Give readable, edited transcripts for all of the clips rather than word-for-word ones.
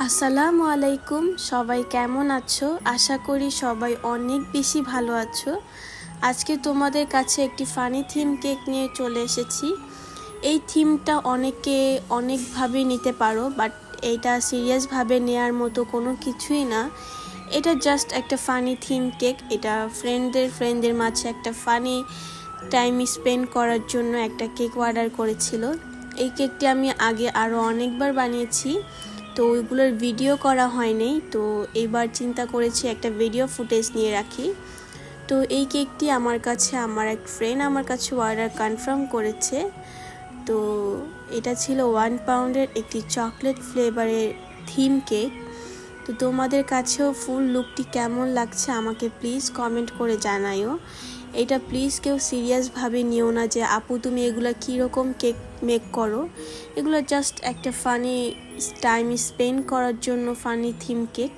আসসালামু আলাইকুম, সবাই কেমন আছো? আশা করি সবাই অনেক বেশি ভালো আছো। আজকে তোমাদের কাছে একটি ফানি থিম কেক নিয়ে চলে এসেছি। এই থিমটা অনেকে অনেকভাবে নিতে পারো, বাট এইটা সিরিয়াসভাবে নেওয়ার মতো কোনো কিছুই না। এটা জাস্ট একটা ফানি থিম কেক। এটা ফ্রেন্ডদের মাঝে একটা ফানি টাইম স্পেন্ড করার জন্য একটা কেক অর্ডার করেছিল। এই কেকটি আমি আগে আরও অনেকবার বানিয়েছি, তো ওইগুলোর ভিডিও করা হয়নি। তো এইবার চিন্তা করেছি একটা ভিডিও ফুটেজ নিয়ে রাখি। তো এই কেকটি আমার এক ফ্রেন্ড আমার কাছে অর্ডার কনফার্ম করেছে। তো এটা ছিল 1 পাউন্ডের একটি চকলেট ফ্লেভারের থিম কেক। তো তোমাদের কাছেও ফুল লুকটি কেমন লাগছে আমাকে প্লিজ কমেন্ট করে জানাইও। এটা প্লিজ কেউ সিরিয়াসভাবে নিও না যে আপু তুমি এগুলো কীরকম কেক মেক করো। এগুলো জাস্ট একটা ফানি টাইম স্পেন্ড করার জন্য ফানি থিম কেক।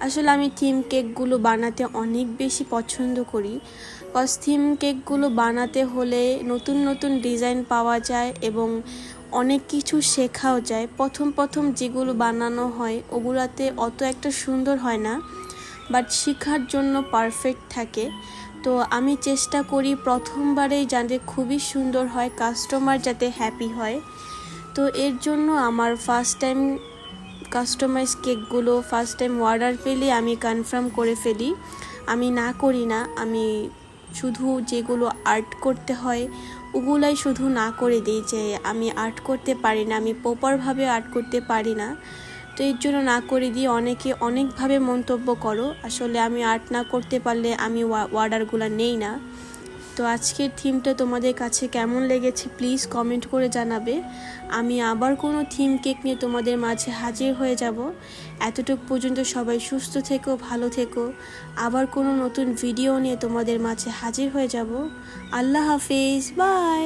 আসলে আমি থিম কেকগুলো বানাতে অনেক বেশি পছন্দ করি, কজ থিম কেকগুলো বানাতে হলে নতুন নতুন ডিজাইন পাওয়া যায় এবং অনেক কিছু শেখাও যায়। প্রথম যেগুলো বানানো হয় ওগুলাতে অত একটা সুন্দর হয় না, বাট শেখার জন্য পারফেক্ট থাকে। তো আমি চেষ্টা করি প্রথমবারেই যাতে খুবই সুন্দর হয়, কাস্টমার যাতে হ্যাপি হয়। তো এর জন্য আমার ফার্স্ট টাইম কাস্টমাইজ কেকগুলো ফার্স্ট টাইম অর্ডার পেলে আমি কনফার্ম করে ফেলি। আমি না করি না, আমি শুধু যেগুলো আর্ট করতে হয় ওগুলাই শুধু না করে দিই, যে আমি আর্ট করতে পারি না, আমি প্রপারভাবে আর্ট করতে পারি না। তো এর জন্য না করে দিই। অনেকে অনেকভাবে মন্তব্য করো, আসলে আমি আর্ট না করতে পারলে আমি অর্ডারগুলো নেই না। তো আজকের থিমটা তোমাদের কাছে কেমন লেগেছে প্লিজ কমেন্ট করে জানাবে। আমি আবার কোনো থিম কেক নিয়ে তোমাদের মাঝে হাজির হয়ে যাব। এতটুকু পর্যন্ত সবাই সুস্থ থেকো, ভালো থেকো। আবার কোনো নতুন ভিডিও নিয়ে তোমাদের মাঝে হাজির হয়ে যাব। আল্লাহ হাফেজ, বাই।